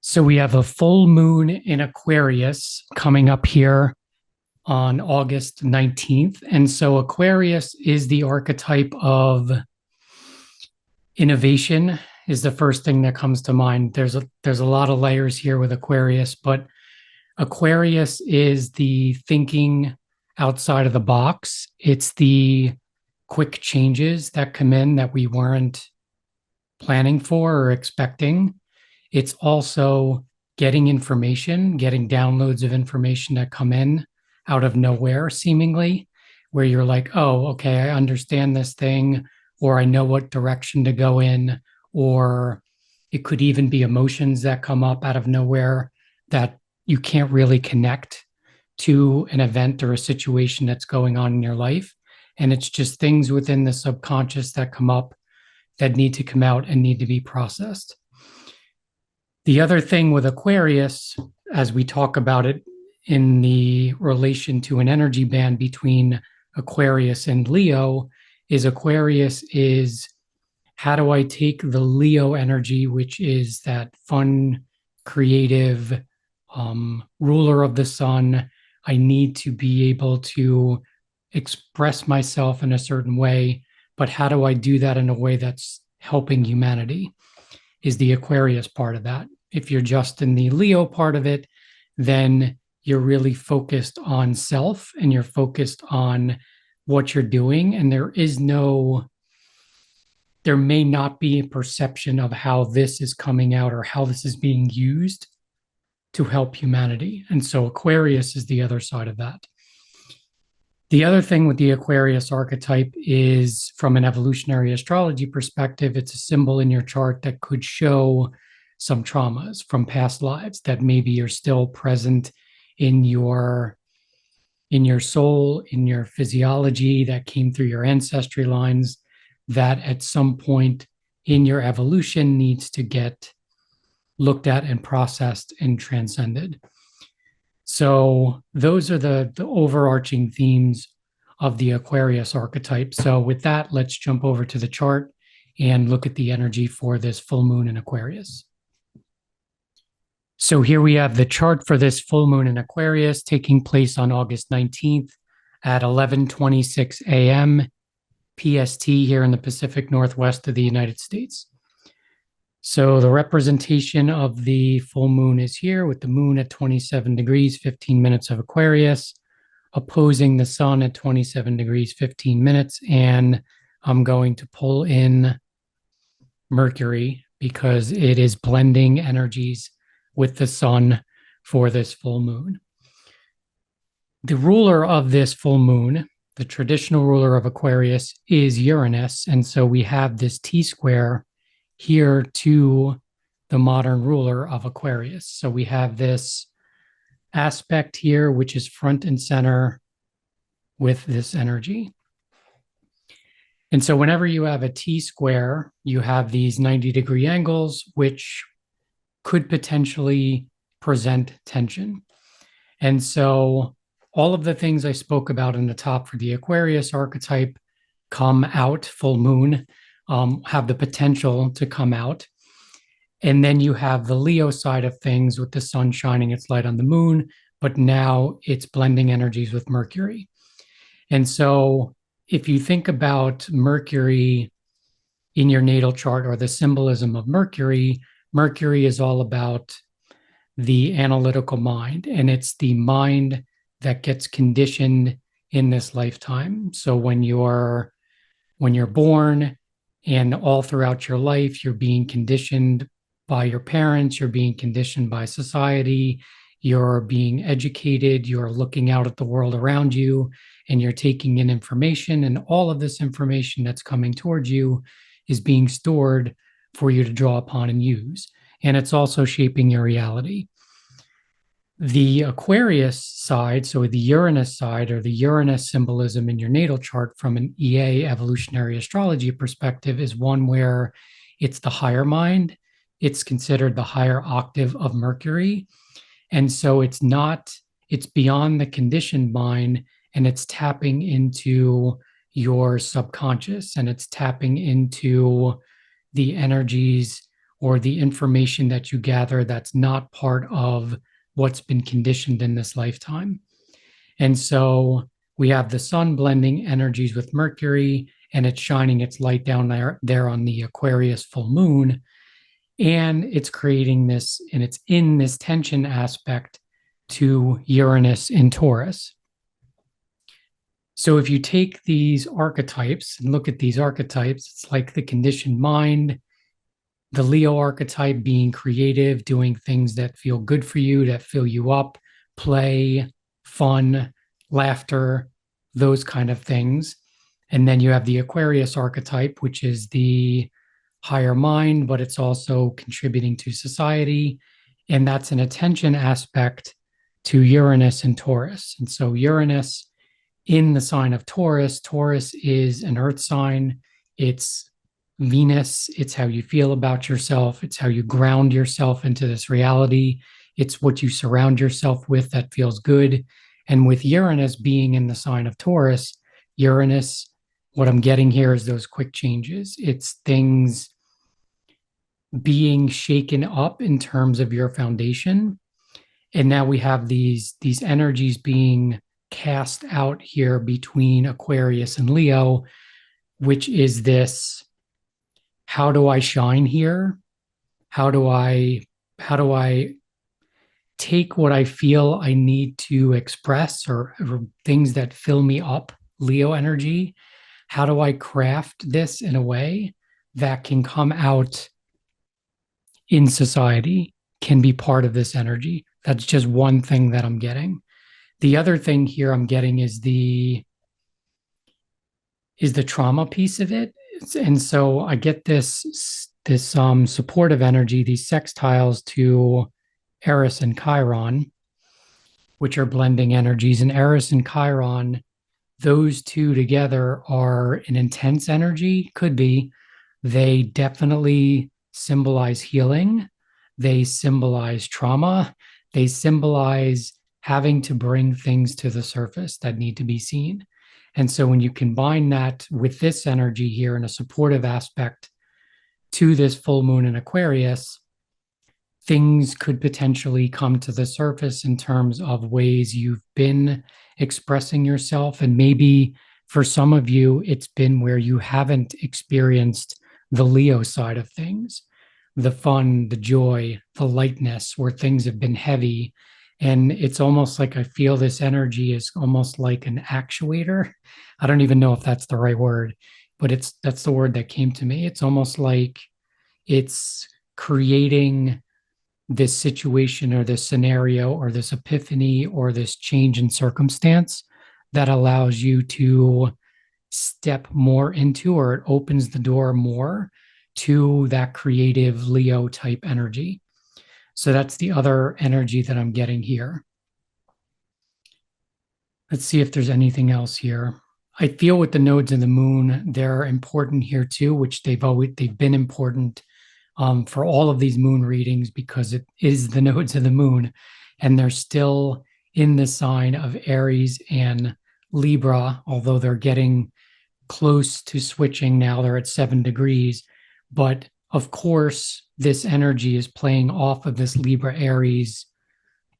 So we have a full moon in Aquarius coming up here on August 19th. And so Aquarius is the archetype of innovation is the first thing that comes to mind. There's a lot of layers here with Aquarius, but Aquarius is the thinking outside of the box. It's the quick changes that come in that we weren't planning for or expecting. It's also getting information, getting downloads of information that come in out of nowhere, seemingly, where you're like, oh, okay, I understand this thing, or I know what direction to go in, or it could even be emotions that come up out of nowhere that you can't really connect to an event or a situation that's going on in your life. And it's just things within the subconscious that come up that need to come out and need to be processed. The other thing with Aquarius, as we talk about it in the relation to an energy band between Aquarius and Leo, is Aquarius is how do I take the Leo energy, which is that fun, creative, ruler of the sun. I need to be able to express myself in a certain way, but how do I do that in a way that's helping humanity? Is the Aquarius part of that. If you're just in the Leo part of it, then you're really focused on self and you're focused on what you're doing. And there may not be a perception of how this is coming out or how this is being used to help humanity. And so Aquarius is the other side of that. The other thing with the Aquarius archetype is from an evolutionary astrology perspective, it's a symbol in your chart that could show some traumas from past lives that maybe are still present in your soul, in your physiology, that came through your ancestry lines, that at some point in your evolution needs to get looked at and processed and transcended. So those are the overarching themes of the Aquarius archetype. So with that, let's jump over to the chart and look at the energy for this full moon in Aquarius. So here we have the chart for this full moon in Aquarius taking place on August 19th at 11:26 a.m. PST here in the Pacific Northwest of the United States. So the representation of the full moon is here with the moon at 27 degrees, 15 minutes of Aquarius, opposing the sun at 27 degrees, 15 minutes. And I'm going to pull in Mercury because it is blending energies with the sun for this full moon. The ruler of this full moon, the traditional ruler of Aquarius, is Uranus. And so we have this T-square here to the modern ruler of Aquarius. So we have this aspect here, which is front and center with this energy. And so whenever you have a T-square, you have these 90-degree angles, which could potentially present tension. And so all of the things I spoke about in the top for the Aquarius archetype come out, full moon, have the potential to come out. And then you have the Leo side of things with the sun shining its light on the moon, but now it's blending energies with Mercury. And so if you think about Mercury in your natal chart or the symbolism of Mercury, Mercury is all about the analytical mind, and it's the mind that gets conditioned in this lifetime. So when you're born and all throughout your life, you're being conditioned by your parents, you're being conditioned by society, you're being educated, you're looking out at the world around you, and you're taking in information, and all of this information that's coming towards you is being stored for you to draw upon and use. And it's also shaping your reality. The Aquarius side, so the Uranus side, or the Uranus symbolism in your natal chart from an EA evolutionary astrology perspective, is one where it's the higher mind. It's considered the higher octave of Mercury. And so it's beyond the conditioned mind, and it's tapping into your subconscious, and it's tapping into the energies or the information that you gather that's not part of what's been conditioned in this lifetime. And so we have the sun blending energies with Mercury, and it's shining its light down there on the Aquarius full moon. And it's creating this, and it's in this tension aspect to Uranus in Taurus. So if you take these archetypes and look at these archetypes, it's like the conditioned mind, the Leo archetype being creative, doing things that feel good for you, that fill you up, play, fun, laughter, those kind of things. And then you have the Aquarius archetype, which is the higher mind, but it's also contributing to society. And that's an attention aspect to Uranus and Taurus. And so Uranus in the sign of Taurus, Taurus is an earth sign. It's Venus. It's how you feel about yourself. It's how you ground yourself into this reality. It's what you surround yourself with that feels good. And with Uranus being in the sign of Taurus, Uranus, what I'm getting here is those quick changes. It's things being shaken up in terms of your foundation. And now we have these energies being cast out here between Aquarius and Leo, which is this, how do I shine here? How do I take what I feel I need to express, or things that fill me up, Leo energy? How do I craft this in a way that can come out in society, can be part of this energy? That's just one thing that I'm getting. The other thing here I'm getting is the trauma piece of it. And so I get this supportive energy, these sextiles to Eris and Chiron, which are blending energies. And Eris and Chiron, those two together are an intense energy, could be. They definitely symbolize healing. They symbolize trauma. They symbolize having to bring things to the surface that need to be seen. And so when you combine that with this energy here in a supportive aspect to this full moon in Aquarius, things could potentially come to the surface in terms of ways you've been expressing yourself. And maybe for some of you, it's been where you haven't experienced the Leo side of things, the fun, the joy, the lightness, where things have been heavy. And it's almost like I feel this energy is almost like an actuator. I don't even know if that's the right word, but that's the word that came to me. It's almost like it's creating this situation or this scenario or this epiphany or this change in circumstance that allows you to step more into, or it opens the door more to that creative Leo type energy. So that's the other energy that I'm getting here. Let's see if there's anything else here. I feel with the nodes of the moon, they're important here too, which they've been important for all of these moon readings, because it is the nodes of the moon, and they're still in the sign of Aries and Libra, although they're getting close to switching now. They're at 7 degrees. But of course, this energy is playing off of this Libra Aries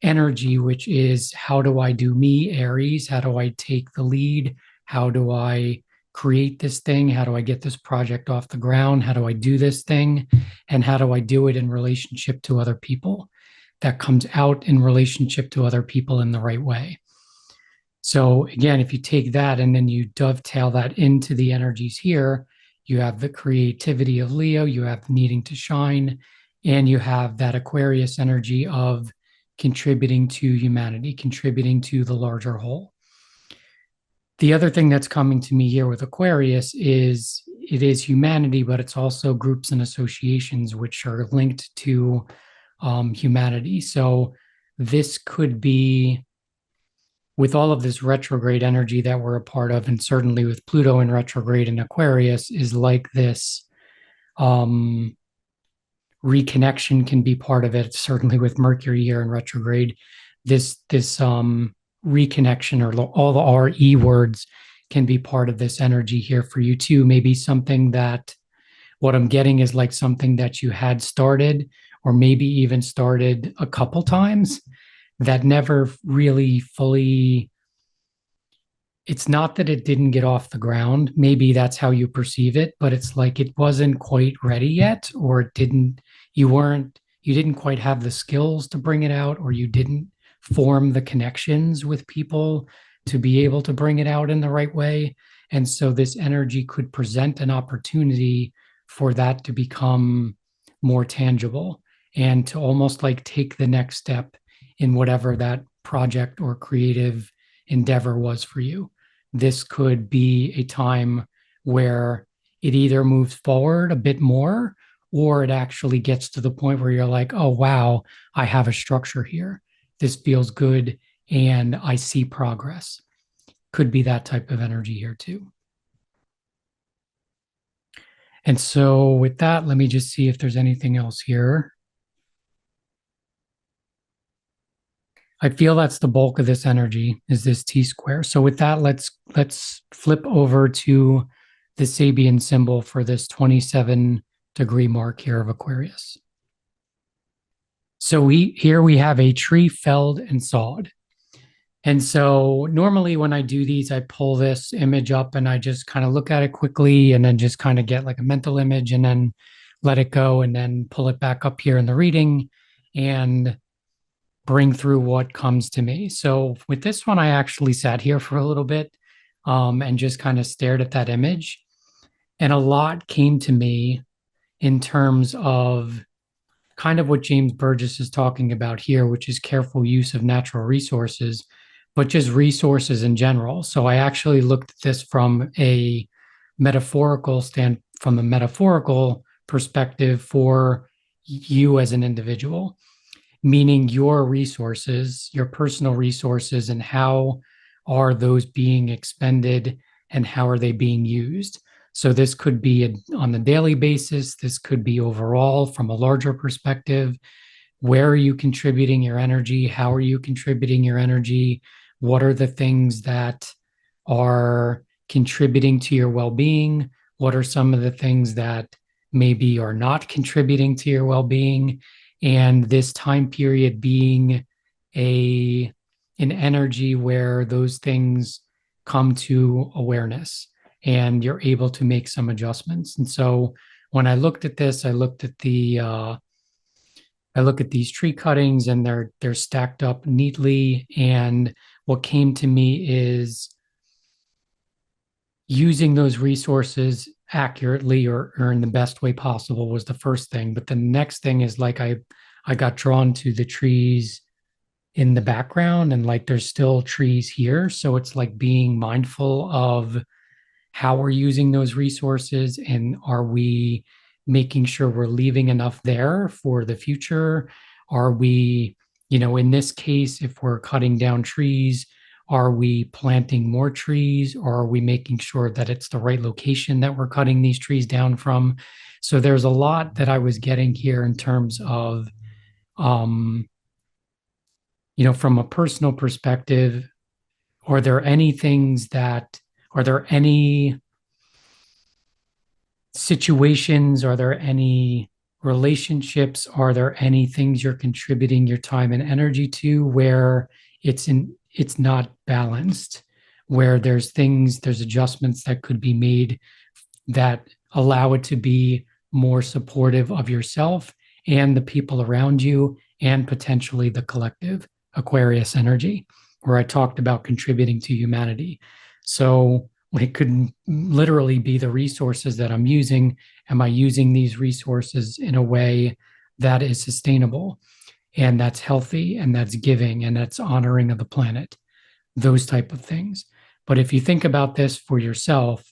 energy, which is, how do I do me, Aries? How do I take the lead? How do I create this thing? How do I get this project off the ground? How do I do this thing? And how do I do it in relationship to other people? That comes out in relationship to other people in the right way. So again, if you take that and then you dovetail that into the energies here, you have the creativity of Leo, you have needing to shine, and you have that Aquarius energy of contributing to humanity, contributing to the larger whole. The other thing that's coming to me here with Aquarius is it is humanity, but it's also groups and associations which are linked to humanity. So this could be, with all of this retrograde energy that we're a part of, and certainly with Pluto in retrograde in Aquarius, is like this reconnection can be part of it. Certainly with Mercury here in retrograde, this reconnection, or all the RE words, can be part of this energy here for you too. Maybe something that What I'm getting is like something that you had started, or maybe even started a couple times, that never really fully, it's not that it didn't get off the ground. Maybe that's how you perceive it, but it's like it wasn't quite ready yet, or it didn't, you didn't quite have the skills to bring it out, or you didn't form the connections with people to be able to bring it out in the right way. And so this energy could present an opportunity for that to become more tangible and to almost like take the next step in whatever that project or creative endeavor was for you. This could be a time where it either moves forward a bit more, or it actually gets to the point where you're like, oh, wow, I have a structure here. This feels good and I see progress. Could be that type of energy here too. And so, with that, let me just see if there's anything else here. I feel that's the bulk of this energy is this T square. So with that, let's flip over to the Sabian symbol for this 27-degree mark here of Aquarius. So we have a tree felled and sawed. And so normally when I do these, I pull this image up and I just kind of look at it quickly and then just kind of get like a mental image and then let it go and then pull it back up here in the reading and bring through what comes to me. So with this one, I actually sat here for a little bit and just kind of stared at that image. And a lot came to me in terms of kind of what James Burgess is talking about here, which is careful use of natural resources, but just resources in general. So I actually looked at this from a metaphorical perspective for you as an individual, meaning your resources, your personal resources, and how are those being expended and how are they being used. So this could be on a daily basis. This could be overall from a larger perspective. Where are you contributing your energy? How are you contributing your energy? What are the things that are contributing to your well-being? What are some of the things that maybe are not contributing to your well-being? And this time period being an energy where those things come to awareness and you're able to make some adjustments. And so when I looked at this, I looked at these tree cuttings and they're stacked up neatly. And what came to me is using those resources accurately or in the best way possible was the first thing. But the next thing is like I got drawn to the trees in the background and like there's still trees here. So it's like being mindful of how we're using those resources and are we making sure we're leaving enough there for the future? Are we, in this case, if we're cutting down trees, are we planting more trees or are we making sure that it's the right location that we're cutting these trees down from? So there's a lot that I was getting here in terms of, from a personal perspective, are there any situations, are there any relationships, are there any things you're contributing your time and energy to where it's not balanced, where there's adjustments that could be made that allow it to be more supportive of yourself and the people around you and potentially the collective Aquarius energy, where I talked about contributing to humanity. So it could literally be the resources that I'm using. Am I using these resources in a way that is sustainable and that's healthy and that's giving and that's honoring of the planet? Those type of things. But if you think about this for yourself,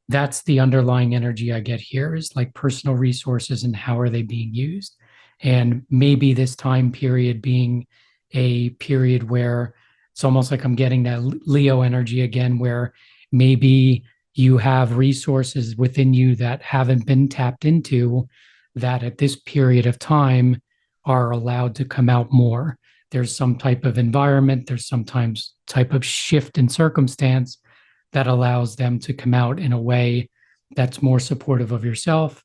that's the underlying energy I get here is like personal resources and how are they being used. And maybe this time period being a period where it's almost like I'm getting that Leo energy again, where maybe you have resources within you that haven't been tapped into that at this period of time are allowed to come out more. There's some type of environment, there's sometimes type of shift in circumstance that allows them to come out in a way that's more supportive of yourself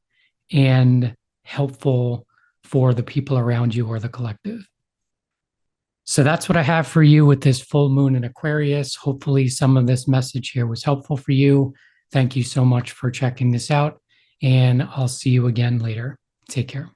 and helpful for the people around you or the collective. So that's what I have for you with this full moon in Aquarius. Hopefully, some of this message here was helpful for you. Thank you so much for checking this out, and I'll see you again later. Take care.